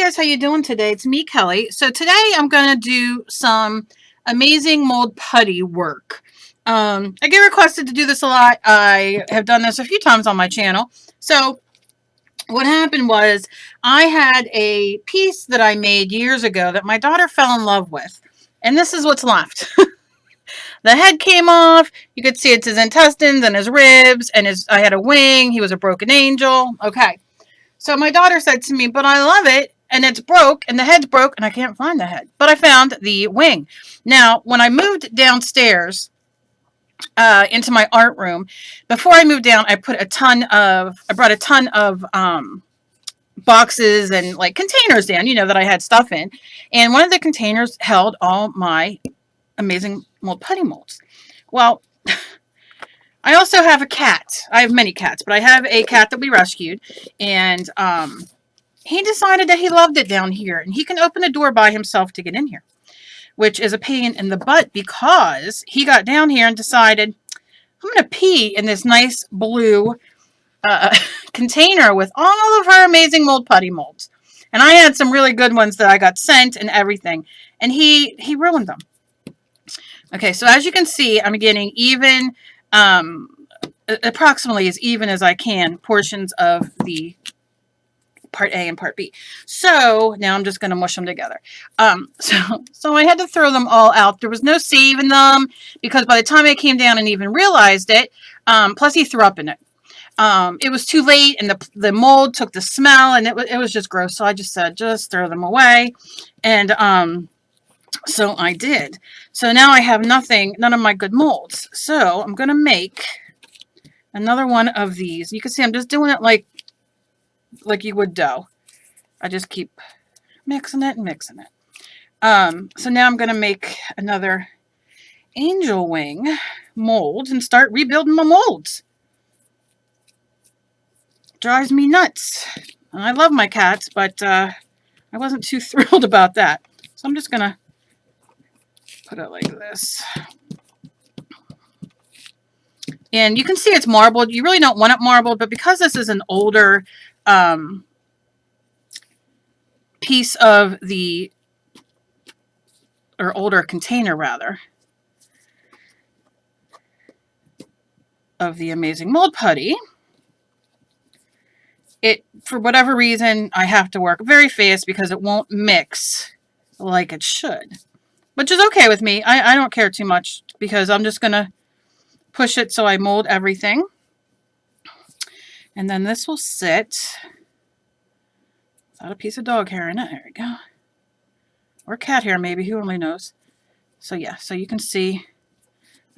guys, how you doing today? It's me, Kelly. So today I'm going to do some amazing mold putty work. I get requested to do this a lot. I have done this a few times on my channel. So what happened was I had a piece that I made years ago that my daughter fell in love with. And this is what's left. The head came off. You could see it's his intestines and his ribs and I had a wing. He was a broken angel. Okay. So my daughter said to me, but I love it, and it's broke, and the head's broke, and I can't find the head. But I found the wing. Now, when I moved downstairs into my art room, before I moved down, I brought a ton of boxes and like containers down, that I had stuff in. And one of the containers held all my Amazing Mold Putty molds. Well, I also have a cat. I have many cats, but I have a cat that we rescued, and he decided that he loved it down here, and he can open the door by himself to get in here, which is a pain in the butt because he got down here and decided, I'm going to pee in this nice blue container with all of her Amazing Mold Putty molds. And I had some really good ones that I got sent and everything, and he ruined them. Okay, so as you can see, I'm getting even, approximately as even as I can, portions of the part A and part B. So now I'm just going to mush them together. So I had to throw them all out. There was no saving them because by the time I came down and even realized it, plus he threw up in it. It was too late, and the mold took the smell, and it was just gross. So I just said, just throw them away. And so I did. So now I have none of my good molds. So I'm going to make another one of these. You can see I'm just doing it like you would dough. I just keep mixing it and mixing it. So now I'm going to make another angel wing mold and start rebuilding my molds. Drives me nuts. And I love my cats, but I wasn't too thrilled about that. So I'm just going to put it like this. And you can see it's marbled. You really don't want it marbled, but because this is an older piece of older container rather, of the Amazing Mold Putty, for whatever reason, I have to work very fast because it won't mix like it should. Which is okay with me. I don't care too much because I'm just going to push it so I mold everything. And then this will sit without a piece of dog hair in it. There we go. Or cat hair maybe. Who only knows? So yeah, so you can see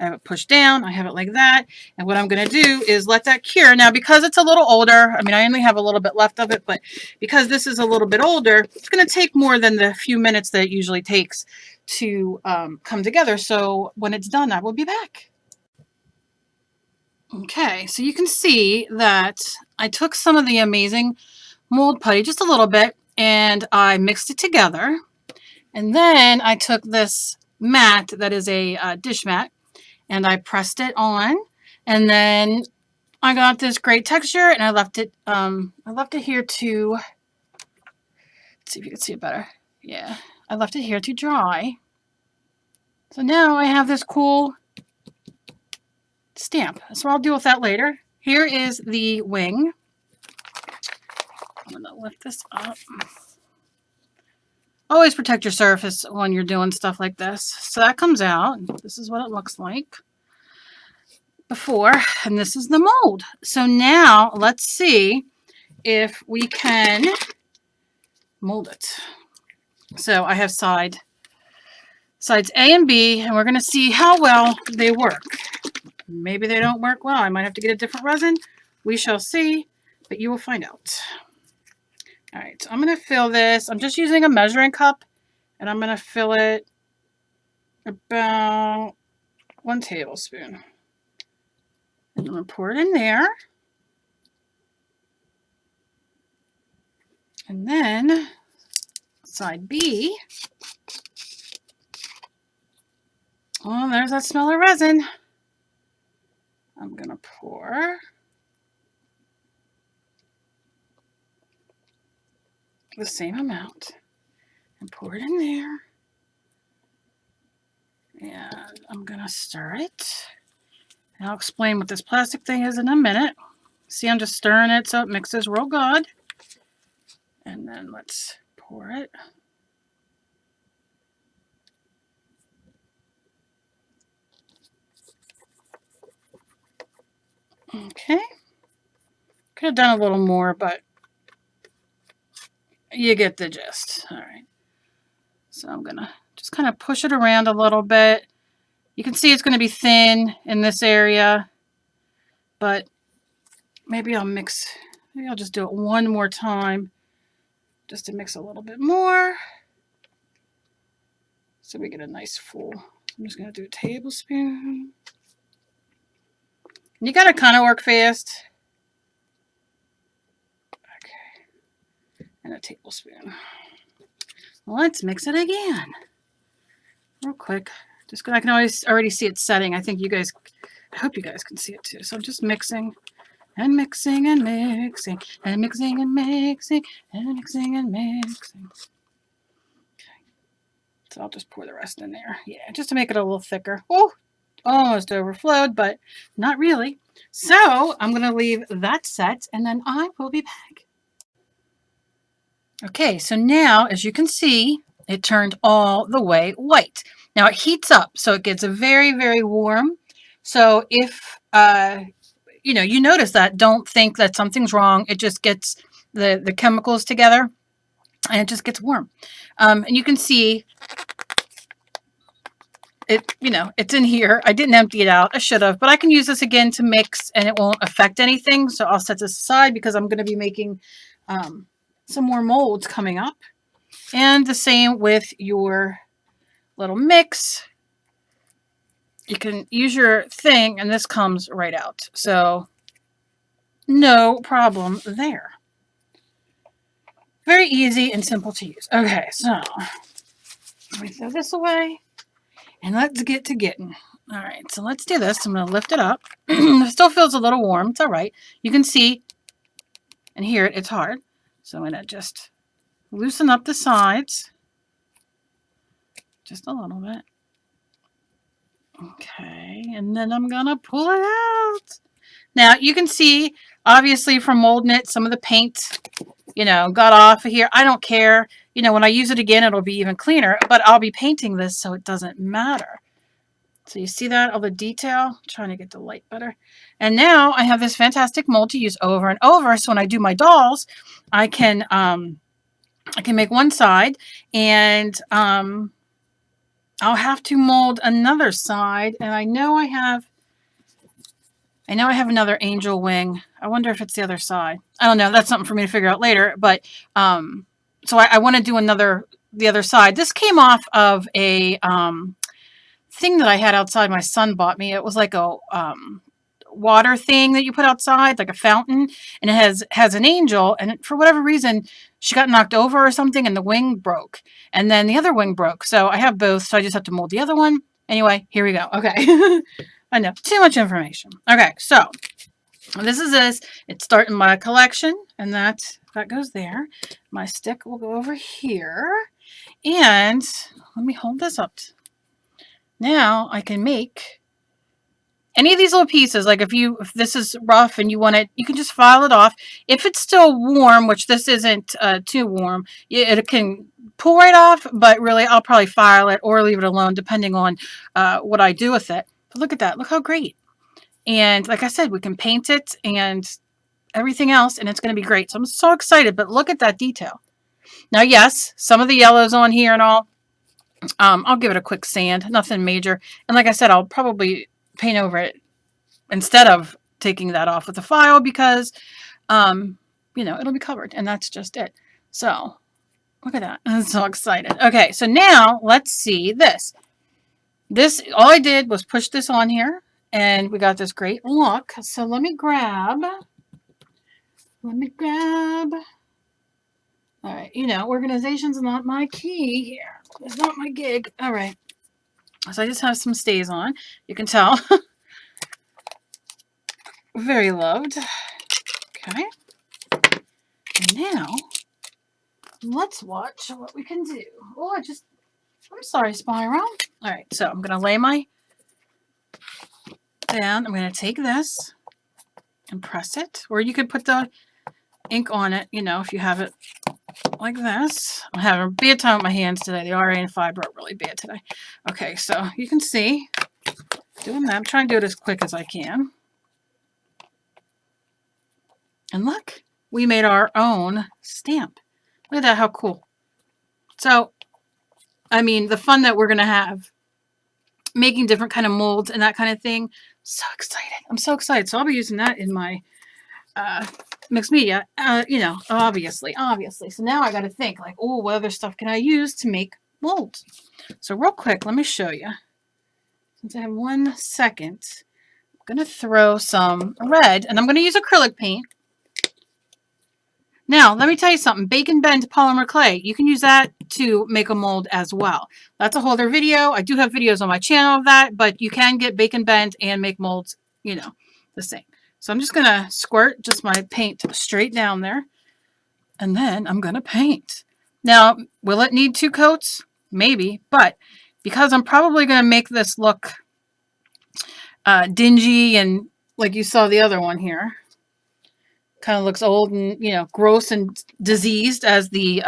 I have it pushed down. I have it like that. And what I'm going to do is let that cure. Now, because it's a little older, I mean, I only have a little bit left of it, but because this is a little bit older, it's going to take more than the few minutes that it usually takes to come together. So when it's done, I will be back. Okay, so you can see that I took some of the Amazing Mold Putty, just a little bit, and I mixed it together. And then I took this mat that is a dish mat, and I pressed it on, and then I got this great texture, and I left it here to, let's see if you can see it better. Yeah, I left it here to dry. So now I have this cool stamp. So I'll deal with that later. Here is the wing. I'm going to lift this up. Always protect your surface when you're doing stuff like this. So that comes out. This is what it looks like before, and this is the mold. So now let's see if we can mold it. So I have sides A and B, and we're going to see how well they work. Maybe they don't work well. I might have to get a different resin. We shall see, but you will find out. All right, so I'm going to fill this. I'm just using a measuring cup, and I'm going to fill it about 1 tablespoon. And I'm going to pour it in there. And then side B. Oh, there's that smell of resin. I'm going to pour. the same amount and pour it in there. And I'm going to stir it. And I'll explain what this plastic thing is in a minute. See, I'm just stirring it so it mixes real good. And then let's pour it. Okay. Could have done a little more, but you get the gist. All right. So I'm going to just kind of push it around a little bit. You can see it's going to be thin in this area, but maybe I'll just do it one more time just to mix a little bit more so we get a nice full. I'm just going to do a tablespoon. You got to kind of work fast. Okay. And a tablespoon. Let's mix it again. Real quick. Just because I can already see it setting. I hope you guys can see it too. So I'm just mixing and mixing and mixing and mixing and mixing and mixing and mixing. Okay. So I'll just pour the rest in there. Yeah, just to make it a little thicker. Oh, almost overflowed, but not really. So I'm going to leave that set and then I will be back. Okay, so now as you can see, it turned all the way white. Now it heats up, so it gets very, very warm. So if you notice that, don't think that something's wrong. It just gets the chemicals together and it just gets warm. And you can see it, it's in here. I didn't empty it out. I should have, but I can use this again to mix and it won't affect anything. So I'll set this aside because I'm going to be making some more molds coming up. And the same with your little mix. You can use your thing and this comes right out. So no problem there. Very easy and simple to use. Okay, so let me throw this away and let's get to getting. All right, so let's do this. I'm going to lift it up. It still feels a little warm. It's all right. You can see and hear it. It's hard. So I'm going to just loosen up the sides just a little bit. Okay, and then I'm going to pull it out. Now, you can see, obviously, from molding it, some of the paint, got off of here. I don't care. When I use it again, it'll be even cleaner, but I'll be painting this, so it doesn't matter. So you see that, all the detail? I'm trying to get the light better. And now I have this fantastic mold to use over and over, so when I do my dolls, I can make one side, and I'll have to mold another side, and I know I have another angel wing. I wonder if it's the other side. I don't know. That's something for me to figure out later. But so I want to do the other side. This came off of a thing that I had outside. My son bought me. It was like a water thing that you put outside, like a fountain, and it has an angel. And for whatever reason, she got knocked over or something, and the wing broke. And then the other wing broke. So I have both. So I just have to mold the other one. Anyway, here we go. Okay. I know, too much information. Okay, so this is this. It's starting my collection, and that goes there. My stick will go over here. And let me hold this up. Now I can make any of these little pieces. Like if this is rough and you want it, you can just file it off. If it's still warm, which this isn't too warm, it can pull right off, but really I'll probably file it or leave it alone depending on what I do with it. But look at that. Look how great. And like I said, we can paint it and everything else, and it's going to be great. So I'm so excited, but look at that detail. Now, yes, some of the yellows on here and all, I'll give it a quick sand, nothing major. And like I said, I'll probably paint over it instead of taking that off with the file because, it'll be covered, and that's just it. So look at that. I'm so excited. Okay, so now let's see this. All I did was push this on here, and we got this great look. So let me grab. All right, organization's not my key here. It's not my gig. All right. So I just have some stays on. You can tell. Very loved. Okay. And now, let's watch what we can do. Oh, I'm sorry, Spiral. All right, so I'm going to lay my down. I'm going to take this and press it. Or you could put the ink on it, you know, if you have it like this. I'm having a bad time with my hands today. The RA and fiber are really bad today. Okay, so you can see, doing that. I'm trying to do it as quick as I can. And look, we made our own stamp. Look at that, how cool. So, I mean, the fun that we're going to have making different kind of molds and that kind of thing. So excited. I'm so excited. So I'll be using that in my mixed media, you know, obviously. So now I got to think like, oh, what other stuff can I use to make molds? So real quick, let me show you. Since I have 1 second, I'm going to throw some red and I'm going to use acrylic paint. Now, let me tell you something. Bake and bend polymer clay. You can use that to make a mold as well. That's a whole other video. I do have videos on my channel of that, but you can get bake and bend and make molds, you know, the same. So I'm just going to squirt just my paint straight down there. And then I'm going to paint. Now, will it need 2 coats? Maybe. But because I'm probably going to make this look dingy and like you saw the other one here. Kind of looks old and, you know, gross and diseased as the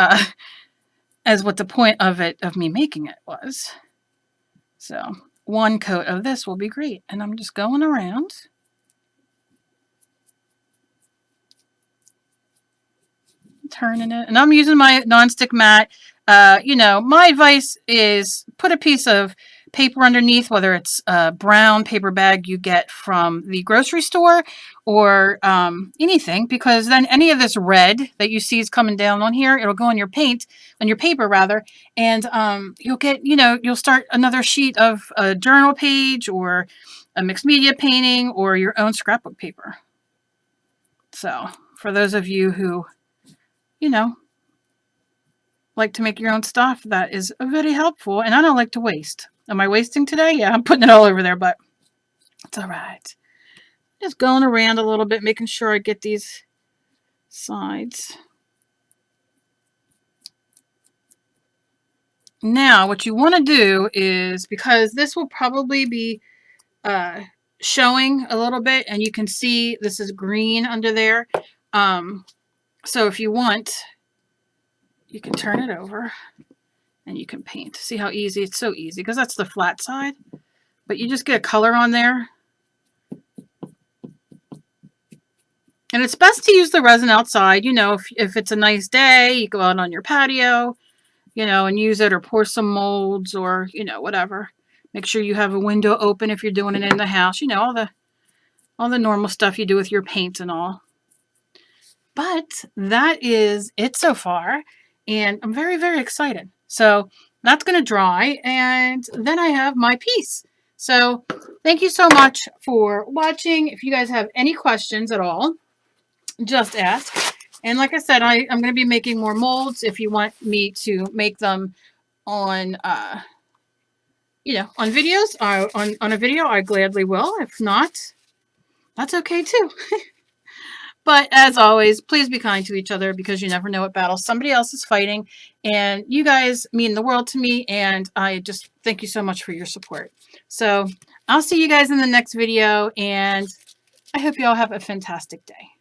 as what the point of me making it was. So 1 coat of this will be great. And I'm just going around. Turning it. And I'm using my nonstick mat. You know, my advice is put a piece of paper underneath, whether it's a brown paper bag you get from the grocery store or anything, because then any of this red that you see is coming down on here, it'll go on your paint, on your paper rather, and you'll get, you know, you'll start another sheet of a journal page or a mixed media painting or your own scrapbook paper. So for those of you who, you know, like to make your own stuff, that is very helpful. And I don't like to waste. Am I wasting today? Yeah, I'm putting it all over there, but it's all right. Just going around a little bit, making sure I get these sides. Now, what you want to do is, because this will probably be showing a little bit, and you can see this is green under there. So if you want, you can turn it over and you can paint. See how easy? It's so easy because that's the flat side. But you just get a color on there. And it's best to use the resin outside. You know, if it's a nice day, you go out on your patio, you know, and use it, or pour some molds, or, you know, whatever. Make sure you have a window open if you're doing it in the house. You know, all the normal stuff you do with your paint and all. But that is it so far. And I'm very, very excited. So that's going to dry. And then I have my piece. So thank you so much for watching. If you guys have any questions at all, just ask. And like I said, I'm going to be making more molds. If you want me to make them on, you know, on videos, on a video, I gladly will. If not, that's okay too. But as always, please be kind to each other, because you never know what battle somebody else is fighting. And you guys mean the world to me. And I just thank you so much for your support. So I'll see you guys in the next video. And I hope you all have a fantastic day.